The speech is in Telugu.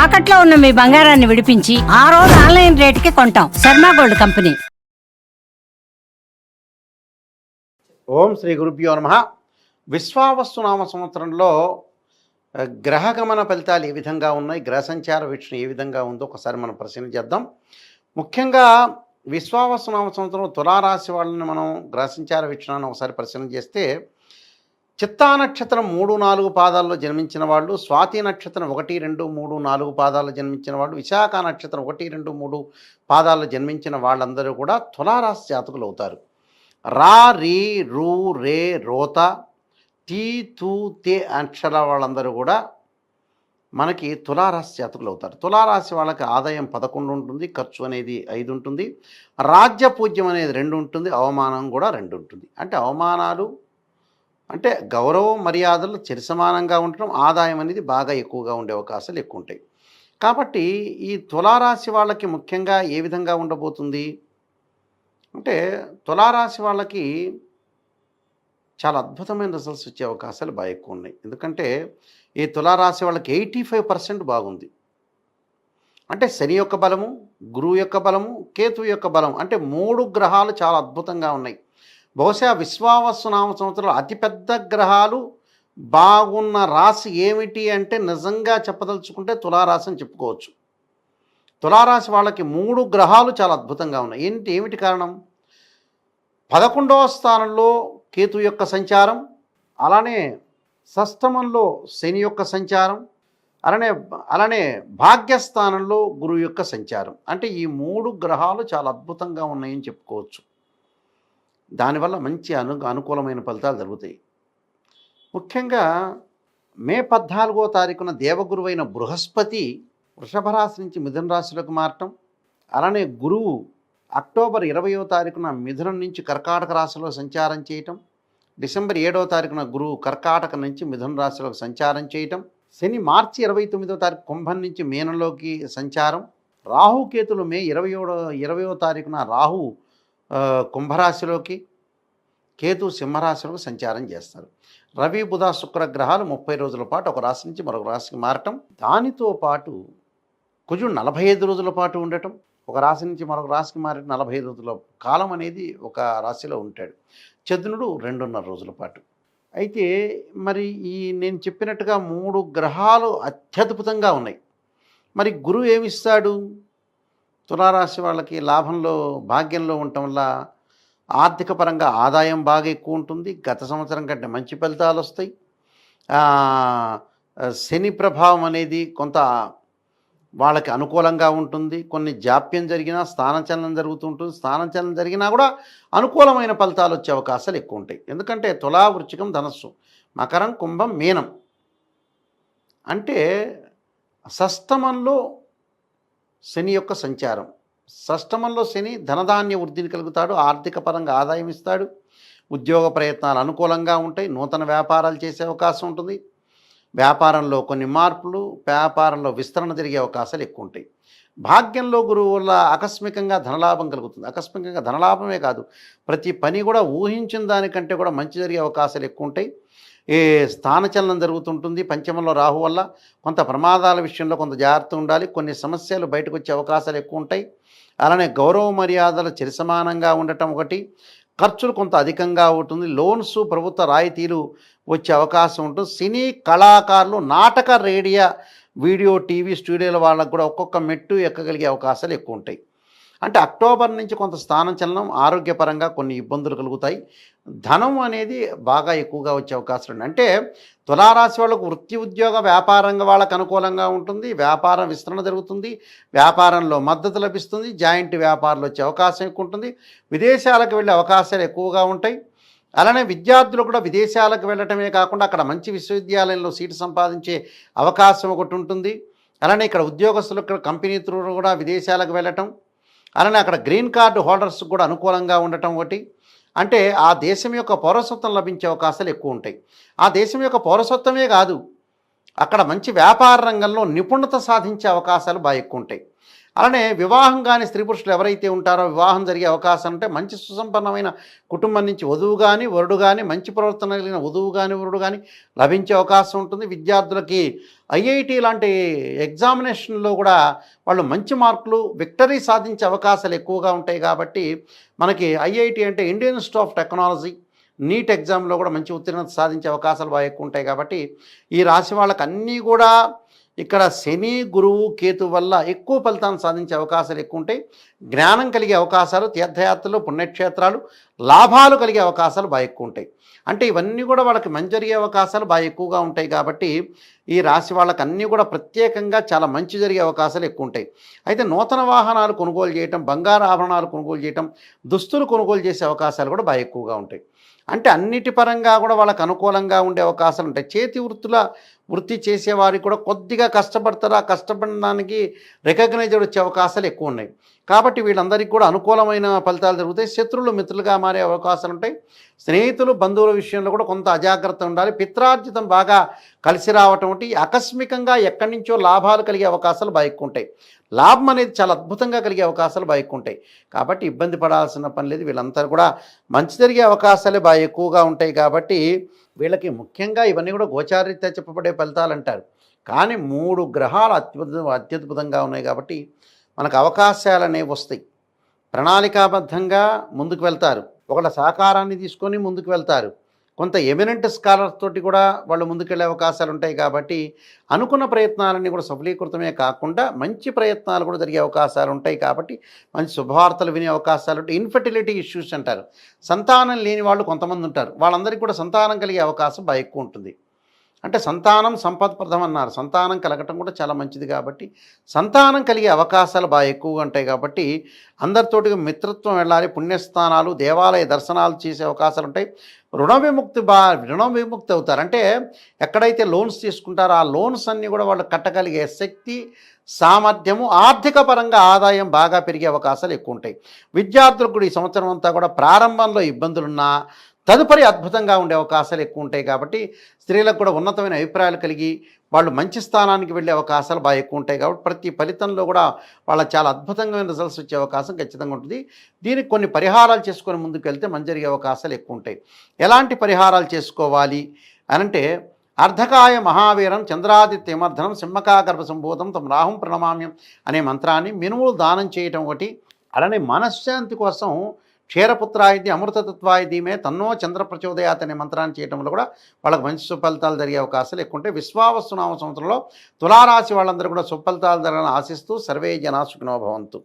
తాకట్లో ఉన్న మీ బంగారాన్ని విడిపించి ఆ రోజు ఆన్లైన్ రేటుకి కొంటాం. Sharma gold company. ఓం శ్రీ గురుభ్యో నమః. విశ్వావస్తు నామ సంవత్సరంలో గ్రహగమన ఫలితాలు ఏ విధంగా ఉన్నాయి, గ్రహ సంచార వీక్షణ ఏ విధంగా ఉందో ఒకసారి మనం పరిశీలన చేద్దాం. ముఖ్యంగా విశ్వావస్తు నామ సంవత్సరం తులారాశి వాళ్ళని మనం గ్రహ సంచార వీక్షణను ఒకసారి పరిశీలన చేస్తే, చిత్తా నక్షత్రం 3-4 పాదాల్లో జన్మించిన వాళ్ళు, స్వాతి నక్షత్రం 1, 2, 3, 4 పాదాల్లో జన్మించిన వాళ్ళు, విశాఖ నక్షత్రం 1, 2, 3 పాదాల్లో జన్మించిన వాళ్ళందరూ కూడా తులారాశి జాతకులు అవుతారు. రా, రీ, రూ, రే, రోత, తీ, తూ, తే అక్షరాల వాళ్ళందరూ కూడా మనకి తులారాశి జాతకులు అవుతారు. తులారాశి వాళ్ళకి ఆదాయం 11 ఉంటుంది, ఖర్చు అనేది 5 ఉంటుంది, రాజ్య పూజ్యం అనేది 2 ఉంటుంది, అవమానం కూడా 2 ఉంటుంది. అంటే అవమానాలు అంటే గౌరవం మర్యాదలు సమానంగా ఉండటం, ఆదాయం అనేది బాగా ఎక్కువగా ఉండే అవకాశాలు ఎక్కువ ఉంటాయి. కాబట్టి ఈ తులారాశి వాళ్ళకి ముఖ్యంగా ఏ విధంగా ఉండబోతుంది అంటే, తులారాశి వాళ్ళకి చాలా అద్భుతమైన రిజల్ట్స్ వచ్చే అవకాశాలు బాగా ఎక్కువ ఉన్నాయి. ఎందుకంటే ఈ తులారాశి వాళ్ళకి 85% బాగుంది. అంటే శని యొక్క బలము, గురువు యొక్క బలము, కేతువు యొక్క బలం, అంటే 3 గ్రహాలు చాలా అద్భుతంగా ఉన్నాయి. బహుశా విశ్వావసు నామ సంవత్సరంలో అతిపెద్ద గ్రహాలు బాగున్న రాశి ఏమిటి అంటే, నిజంగా చెప్పదలుచుకుంటే తులారాశి అని చెప్పుకోవచ్చు. తులారాశి వాళ్ళకి 3 గ్రహాలు చాలా అద్భుతంగా ఉన్నాయి. ఏమిటి కారణం? 11వ స్థానంలో కేతు యొక్క సంచారం, అలానే షష్టమంలో శని యొక్క సంచారం, అలానే భాగ్యస్థానంలో గురువు యొక్క సంచారం. అంటే ఈ 3 గ్రహాలు చాలా అద్భుతంగా ఉన్నాయని చెప్పుకోవచ్చు. దానివల్ల మంచి అనుకూలమైన ఫలితాలు జరుగుతాయి. ముఖ్యంగా మే 14వ తారీఖున దేవగురువైన బృహస్పతి వృషభ రాశి నుంచి మిథున రాశిలోకి మారటం, అలానే గురువు అక్టోబర్ 20వ తారీఖున మిథునం నుంచి కర్కాటక రాశిలో సంచారం చేయటం, డిసెంబర్ 7వ తారీఖున గురువు కర్కాటక నుంచి మిథున రాశిలోకి సంచారం చేయటం, శని మార్చి 29వ తారీఖు కుంభం నుంచి మీనంలోకి సంచారం, రాహుకేతులు మే 20వ తారీఖున రాహు కుంభరాశిలోకి, కేతు సింహరాశిలోకి సంచారం చేస్తారు. రవి, బుధ, శుక్ర గ్రహాలు 30 రోజుల పాటు ఒక రాశి నుంచి మరొక రాశికి మారటం, దానితో పాటు కుజుడు 45 రోజుల పాటు ఉండటం, ఒక రాశి నుంచి మరొక రాశికి మారటం, 45 రోజుల కాలం అనేది ఒక రాశిలో ఉంటాడు. చంద్రుడు 2.5 రోజుల పాటు. అయితే మరి నేను చెప్పినట్టుగా 3 గ్రహాలు అత్యద్భుతంగా ఉన్నాయి. మరి గురువు ఏమిస్తాడు? తులారాశి వాళ్ళకి లాభంలో, భాగ్యంలో ఉండటం వల్ల ఆర్థిక పరంగా ఆదాయం బాగా ఎక్కువ ఉంటుంది. గత సంవత్సరం కంటే మంచి ఫలితాలు వస్తాయి. శని ప్రభావం అనేది కొంత వాళ్ళకి అనుకూలంగా ఉంటుంది. కొన్ని జాప్యం జరిగినా స్థానచలనం జరుగుతూ ఉంటుంది. స్థానచలనం జరిగినా కూడా అనుకూలమైన ఫలితాలు వచ్చే అవకాశాలు ఎక్కువ ఉంటాయి. ఎందుకంటే తులా, వృశ్చికం, ధనస్సు, మకరం, కుంభం, మీనం. అంటే షష్టమంలో శని యొక్క సంచారం. షష్టమంలో శని ధనధాన్య వృద్ధిని కలుగుతాడు, ఆర్థిక పరంగా ఆదాయం ఇస్తాడు, ఉద్యోగ ప్రయత్నాలు అనుకూలంగా ఉంటాయి, నూతన వ్యాపారాలు చేసే అవకాశం ఉంటుంది, వ్యాపారంలో కొన్ని మార్పులు, వ్యాపారంలో విస్తరణ జరిగే అవకాశాలు ఎక్కువ ఉంటాయి. భాగ్యంలో గురువు వల్ల ఆకస్మికంగా ధనలాభం కలుగుతుంది. ఆకస్మికంగా ధనలాభమే కాదు, ప్రతి పని కూడా ఊహించిన దానికంటే కూడా మంచి జరిగే అవకాశాలు ఎక్కువ ఉంటాయి. ఏ స్థానచలనం జరుగుతుంటుంది. పంచమంలో రాహు వల్ల కొంత ప్రమాదాల విషయంలో కొంత జాగ్రత్త ఉండాలి. కొన్ని సమస్యలు బయటకు వచ్చే అవకాశాలు ఎక్కువ ఉంటాయి. అలానే గౌరవ మర్యాదలు సమానంగా ఉండటం ఒకటి, ఖర్చులు కొంత అధికంగా ఉంటుంది, లోన్స్, ప్రభుత్వ రాయితీలు వచ్చే అవకాశం ఉంటుంది. సినీ కళాకారులు, నాటక, రేడియో, వీడియో, టీవీ స్టూడియోల వాళ్ళకు కూడా ఒక్కొక్క మెట్టు ఎక్కగలిగే అవకాశాలు ఎక్కువ ఉంటాయి. అంటే అక్టోబర్ నుంచి కొంత స్థానం చలనం, ఆరోగ్యపరంగా కొన్ని ఇబ్బందులు కలుగుతాయి. ధనం అనేది బాగా ఎక్కువగా వచ్చే అవకాశాలు ఉన్నాయి. అంటే తులారాశి వాళ్ళకు వృత్తి, ఉద్యోగ, వ్యాపారంగా వాళ్ళకు అనుకూలంగా ఉంటుంది. వ్యాపారం విస్తరణ జరుగుతుంది, వ్యాపారంలో మద్దతు లభిస్తుంది, జాయింట్ వ్యాపారాలు వచ్చే అవకాశం ఎక్కువ ఉంటుంది, విదేశాలకు వెళ్ళే అవకాశాలు ఎక్కువగా ఉంటాయి. అలానే విద్యార్థులు కూడా విదేశాలకు వెళ్ళటమే కాకుండా అక్కడ మంచి విశ్వవిద్యాలయంలో సీటు సంపాదించే అవకాశం ఒకటి ఉంటుంది. అలానే ఇక్కడ ఉద్యోగస్తులు, ఇక్కడ కంపెనీ త్రూ కూడా విదేశాలకు వెళ్ళటం, అలానే అక్కడ గ్రీన్ కార్డు హోల్డర్స్ కూడా అనుకూలంగా ఉండటం ఒకటి. అంటే ఆ దేశం యొక్క పౌరసత్వం లభించే అవకాశాలు ఎక్కువ ఉంటాయి. ఆ దేశం యొక్క పౌరసత్వమే కాదు, అక్కడ మంచి వ్యాపార రంగంలో నిపుణత సాధించే అవకాశాలు బాగా ఎక్కువ ఉంటాయి. అలానే వివాహం కాని స్త్రీ పురుషులు ఎవరైతే ఉంటారో వివాహం జరిగే అవకాశం ఉంటే మంచి సుసంపన్నమైన కుటుంబం నుంచి వధువు కానీ వరుడు కానీ మంచి ప్రవర్తన కలిగిన వధువు కానీ వరుడు కానీ లభించే అవకాశం ఉంటుంది. విద్యార్థులకి ఐఐటి లాంటి ఎగ్జామినేషన్లో కూడా వాళ్ళు మంచి మార్కులు విక్టరీ సాధించే అవకాశాలు ఎక్కువగా ఉంటాయి. కాబట్టి మనకి ఐఐటి అంటే Indian Institute of Technology NEET ఎగ్జామ్లో కూడా మంచి ఉత్తీర్ణత సాధించే అవకాశాలు బాగా ఎక్కువ ఉంటాయి. కాబట్టి ఈ రాశి వాళ్ళకి అన్నీ కూడా ఇక్కడ శని గురువు కేతు వల్ల ఎక్కువ ఫలితాన్ని సాధించే అవకాశాలు ఎక్కువ ఉంటాయి. జ్ఞానం కలిగే అవకాశాలు, తీర్థయాత్రలు, పుణ్యక్షేత్రాలు, లాభాలు కలిగే అవకాశాలు బాగా ఎక్కువ ఉంటాయి. అంటే ఇవన్నీ కూడా వాళ్ళకి మంచి జరిగే అవకాశాలు బాగా ఎక్కువగా ఉంటాయి. కాబట్టి ఈ రాశి వాళ్ళకి అన్నీ కూడా ప్రత్యేకంగా చాలా మంచి జరిగే అవకాశాలు ఎక్కువ ఉంటాయి. అయితే నూతన వాహనాలు కొనుగోలు చేయటం, బంగారు ఆభరణాలు కొనుగోలు చేయటం, దుస్తులు కొనుగోలు చేసే అవకాశాలు కూడా బాగా ఎక్కువగా ఉంటాయి. అంటే అన్నిటి పరంగా కూడా వాళ్ళకు అనుకూలంగా ఉండే అవకాశాలు ఉంటాయి. చేతి వృత్తి చేసేవారికి కూడా కొద్దిగా కష్టపడతారు. ఆ కష్టపడిన దానికి రికగ్నైజ్డ్ వచ్చే అవకాశాలు ఎక్కువ ఉన్నాయి. కాబట్టి వీళ్ళందరికీ కూడా అనుకూలమైన ఫలితాలు జరుగుతాయి. శత్రువులు మిత్రులుగా మారే అవకాశాలు ఉంటాయి. స్నేహితులు బంధువుల విషయంలో కూడా కొంత అజాగ్రత్త ఉండాలి. పిత్రార్జితం బాగా కలిసి రావటం ఒకటి, ఆకస్మికంగా ఎక్కడి నుంచో లాభాలు కలిగే అవకాశాలు బాగా ఎక్కువ ఉంటాయి. లాభం అనేది చాలా అద్భుతంగా కలిగే అవకాశాలు బాగా ఎక్కువ ఉంటాయి. కాబట్టి ఇబ్బంది పడాల్సిన పని లేదు. వీళ్ళంతా కూడా మంచి జరిగే అవకాశాలే బాగా ఎక్కువగా ఉంటాయి. కాబట్టి వీళ్ళకి ముఖ్యంగా ఇవన్నీ కూడా గోచారీత్యా చెప్పబడే ఫలితాలు అంటారు. కానీ 3 గ్రహాలు అత్యద్భుతంగా ఉన్నాయి. కాబట్టి మనకు అవకాశాలు అనేవి వస్తాయి. ప్రణాళికాబద్ధంగా ముందుకు వెళ్తారు. ఒకళ్ళ సహకారాన్ని తీసుకొని ముందుకు వెళ్తారు. కొంత ఎమినెంట్ స్కాలర్స్ తోటి కూడా వాళ్ళు ముందుకెళ్ళే అవకాశాలు ఉంటాయి. కాబట్టి అనుకున్న ప్రయత్నాలన్నీ కూడా సఫలీకృతమే కాకుండా మంచి ప్రయత్నాలు కూడా జరిగే అవకాశాలు ఉంటాయి. కాబట్టి మంచి శుభవార్తలు వినే అవకాశాలు ఉంటాయి. ఇన్ఫెర్టిలిటీ ఇష్యూస్ అంటారు, సంతానం లేని వాళ్ళు కొంతమంది ఉంటారు. వాళ్ళందరికీ కూడా సంతానం కలిగే అవకాశం బాగా ఎక్కువ ఉంటుంది. అంటే సంతానం సంపత్ప్రదం అన్నారు. సంతానం కలగటం కూడా చాలా మంచిది. కాబట్టి సంతానం కలిగే అవకాశాలు బాగా ఎక్కువగా ఉంటాయి. కాబట్టి అందరితోటి మిత్రత్వం వెళ్ళాలి. పుణ్యస్థానాలు, దేవాలయ దర్శనాలు చేసే అవకాశాలు ఉంటాయి. రుణ విముక్తి అవుతారు. అంటే ఎక్కడైతే లోన్స్ తీసుకుంటారో ఆ లోన్స్ అన్నీ కూడా వాళ్ళు కట్టగలిగే శక్తి, సామర్థ్యము, ఆర్థిక పరంగా ఆదాయం బాగా పెరిగే అవకాశాలు ఎక్కువ ఉంటాయి. విద్యార్థులకు కూడా ఈ సంవత్సరం అంతా కూడా ప్రారంభంలో ఇబ్బందులున్నా తదుపరి అద్భుతంగా ఉండే అవకాశాలు ఎక్కువ ఉంటాయి. కాబట్టి స్త్రీలకు కూడా ఉన్నతమైన అభిప్రాయాలు కలిగి వాళ్ళు మంచి స్థానానికి వెళ్ళే అవకాశాలు బాగా ఎక్కువ ఉంటాయి. కాబట్టి ప్రతి ఫలితంలో కూడా వాళ్ళ చాలా అద్భుతమైన రిజల్ట్స్ వచ్చే అవకాశం ఖచ్చితంగా ఉంటుంది. దీనికి కొన్ని పరిహారాలు చేసుకొని ముందుకు వెళ్తే మంచి జరిగే అవకాశాలు ఎక్కువ ఉంటాయి. ఎలాంటి పరిహారాలు చేసుకోవాలి అనంటే, అర్ధకాయ మహావీరం చంద్రాదిత్యమర్ధనం సింహకాగర్భ సంభూతం తమ రాహుం ప్రణమామ్యం అనే మంత్రాన్ని మినుములు దానం చేయటం ఒకటి. అలానే మనశ్శాంతి కోసం క్షీరపుత్రాయిది అమృతతత్వాయ ధీమే తన్నో చంద్ర ప్రచోదయాత్ అనే మంత్రాన్ని చేయడంలో కూడా వాళ్ళకి మంచి సుఫలితాలు జరిగే అవకాశాలు ఎక్కువ ఉంటాయి. విశ్వావసు నామ సంవత్సరంలో తులారాశి వాళ్ళందరూ కూడా సుఫలితాలు జరగాలని ఆశిస్తూ సర్వే జనా సుఖినో భవంతు.